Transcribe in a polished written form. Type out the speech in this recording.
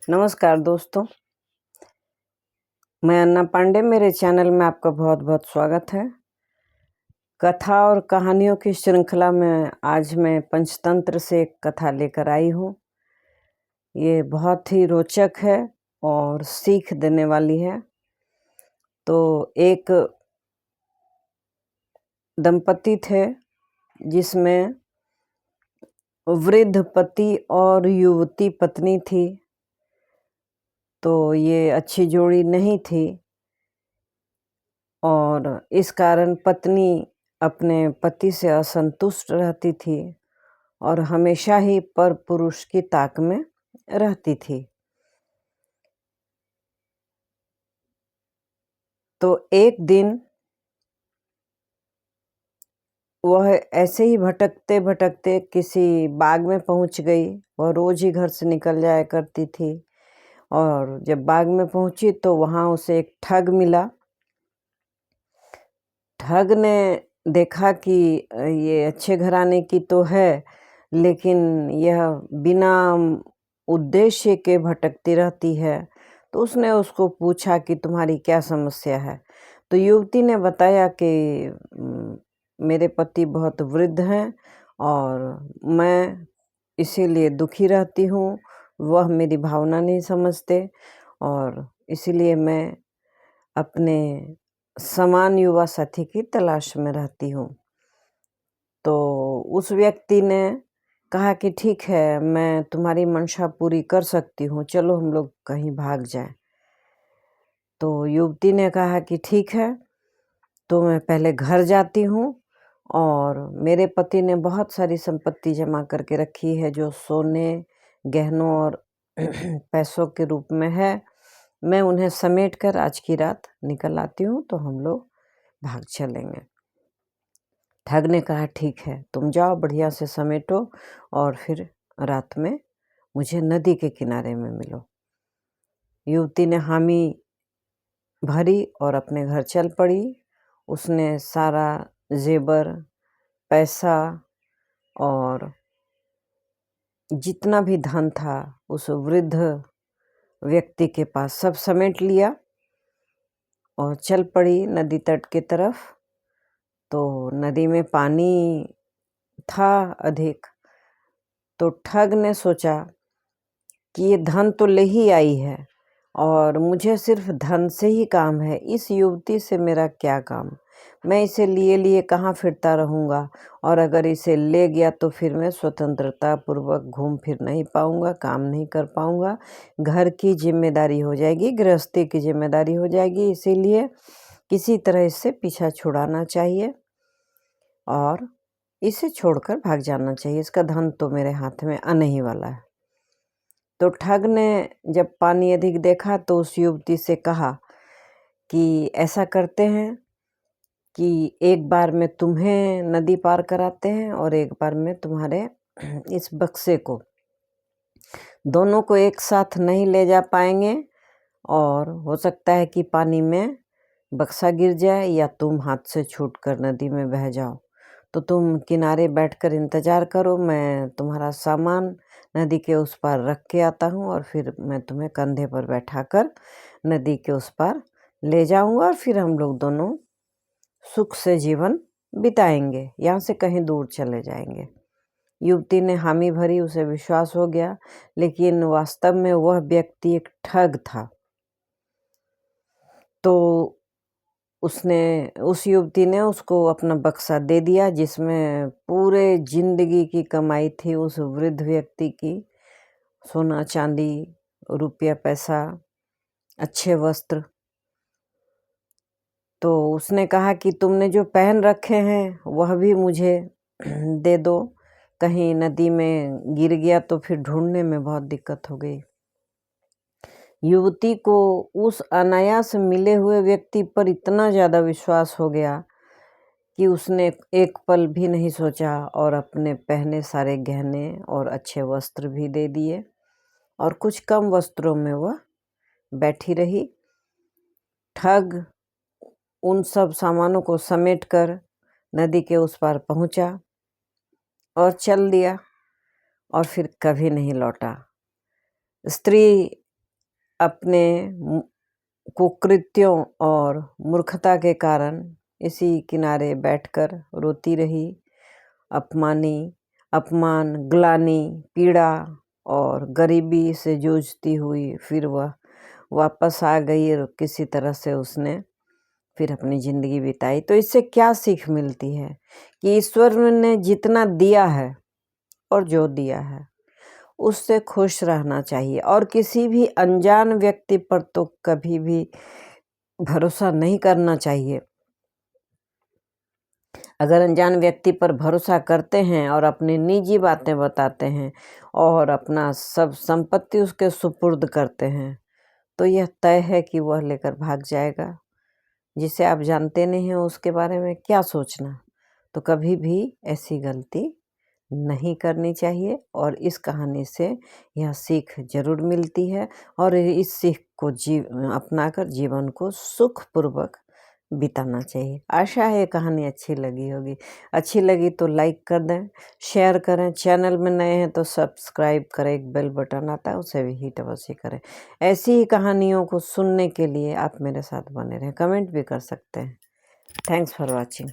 नमस्कार दोस्तों, मैं अन्ना पांडे। मेरे चैनल में आपका बहुत बहुत स्वागत है। कथा और कहानियों की श्रृंखला में आज मैं पंचतंत्र से एक कथा लेकर आई हूँ। ये बहुत ही रोचक है और सीख देने वाली है। तो एक दंपति थे जिसमें वृद्ध पति और युवती पत्नी थी। तो ये अच्छी जोड़ी नहीं थी और इस कारण पत्नी अपने पति से असंतुष्ट रहती थी और हमेशा ही पर पुरुष की ताक में रहती थी। तो एक दिन वह ऐसे ही भटकते भटकते किसी बाग में पहुंच गई। वह रोज ही घर से निकल जाया करती थी और जब बाग में पहुंची तो वहां उसे एक ठग मिला। ठग ने देखा कि ये अच्छे घराने की तो है, लेकिन यह बिना उद्देश्य के भटकती रहती है। तो उसने उसको पूछा कि तुम्हारी क्या समस्या है। तो युवती ने बताया कि मेरे पति बहुत वृद्ध हैं और मैं इसीलिए दुखी रहती हूँ। वह मेरी भावना नहीं समझते और इसीलिए मैं अपने समान युवा साथी की तलाश में रहती हूँ। तो उस व्यक्ति ने कहा कि ठीक है, मैं तुम्हारी मंशा पूरी कर सकती हूँ, चलो हम लोग कहीं भाग जाएं। तो युवती ने कहा कि ठीक है, तो मैं पहले घर जाती हूँ और मेरे पति ने बहुत सारी संपत्ति जमा करके रखी है जो सोने, गहनों और पैसों के रूप में है। मैं उन्हें समेट कर आज की रात निकल आती हूँ, तो हम लोग भाग चलेंगे। ठग ने कहा ठीक है, तुम जाओ, बढ़िया से समेटो और फिर रात में मुझे नदी के किनारे में मिलो। युवती ने हामी भरी और अपने घर चल पड़ी। उसने सारा जेबर, पैसा और जितना भी धन था उस वृद्ध व्यक्ति के पास सब समेट लिया और चल पड़ी नदी तट की तरफ। तो नदी में पानी था अधिक। तो ठग ने सोचा कि ये धन तो ले ही आई है और मुझे सिर्फ धन से ही काम है, इस युवती से मेरा क्या काम। मैं इसे लिए लिए कहाँ फिरता रहूँगा और अगर इसे ले गया तो फिर मैं स्वतंत्रता पूर्वक घूम फिर नहीं पाऊँगा, काम नहीं कर पाऊँगा, घर की जिम्मेदारी हो जाएगी, गृहस्थी की जिम्मेदारी हो जाएगी। इसीलिए किसी तरह इससे पीछा छुड़ाना चाहिए और इसे छोड़कर भाग जाना चाहिए। इसका धन तो मेरे हाथ में आने ही वाला है। तो ठग ने जब पानी अधिक देखा तो उस युवती से कहा कि ऐसा करते हैं कि एक बार में तुम्हें नदी पार कराते हैं और एक बार में तुम्हारे इस बक्से को, दोनों को एक साथ नहीं ले जा पाएंगे और हो सकता है कि पानी में बक्सा गिर जाए या तुम हाथ से छूटकर नदी में बह जाओ। तो तुम किनारे बैठकर इंतज़ार करो, मैं तुम्हारा सामान नदी के उस पार रख के आता हूँ और फिर मैं तुम्हें कंधे पर बैठाकर नदी के उस पार ले जाऊँगा और फिर हम लोग दोनों सुख से जीवन बिताएंगे, यहाँ से कहीं दूर चले जाएंगे। युवती ने हामी भरी, उसे विश्वास हो गया, लेकिन वास्तव में वह व्यक्ति एक ठग था। तो उस युवती ने उसको अपना बक्सा दे दिया जिसमें पूरे जिंदगी की कमाई थी उस वृद्ध व्यक्ति की। सोना, चांदी, रुपया, पैसा, अच्छे वस्त्र। तो उसने कहा कि तुमने जो पहन रखे हैं वह भी मुझे दे दो, कहीं नदी में गिर गया तो फिर ढूंढने में बहुत दिक्कत हो गई। युवती को उस अनायास मिले हुए व्यक्ति पर इतना ज़्यादा विश्वास हो गया कि उसने एक पल भी नहीं सोचा और अपने पहने सारे गहने और अच्छे वस्त्र भी दे दिए और कुछ कम वस्त्रों में वह बैठी रही। ठग उन सब सामानों को समेटकर नदी के उस पार पहुंचा और चल दिया और फिर कभी नहीं लौटा। स्त्री अपने कुकृत्यों और मूर्खता के कारण इसी किनारे बैठकर रोती रही। अपमान, ग्लानि, पीड़ा और गरीबी से जूझती हुई फिर वह वापस आ गई और किसी तरह से उसने फिर अपनी ज़िंदगी बिताई। तो इससे क्या सीख मिलती है कि ईश्वर ने जितना दिया है और जो दिया है उससे खुश रहना चाहिए, और किसी भी अनजान व्यक्ति पर तो कभी भी भरोसा नहीं करना चाहिए। अगर अनजान व्यक्ति पर भरोसा करते हैं और अपनी निजी बातें बताते हैं और अपना सब संपत्ति उसके सुपुर्द करते हैं, तो यह तय है कि वह लेकर भाग जाएगा। जिसे आप जानते नहीं हैं उसके बारे में क्या सोचना। तो कभी भी ऐसी गलती नहीं करनी चाहिए, और इस कहानी से यह सीख जरूर मिलती है, और इस सीख को अपनाकर जीवन को सुखपूर्वक बिताना चाहिए। आशा है ये कहानी अच्छी लगी होगी। अच्छी लगी तो लाइक कर दें, शेयर करें, चैनल में नए हैं तो सब्सक्राइब करें, एक बेल बटन आता है उसे भी हिट अवश्य करें। ऐसी ही कहानियों को सुनने के लिए आप मेरे साथ बने रहें, कमेंट भी कर सकते हैं। Thanks for watching.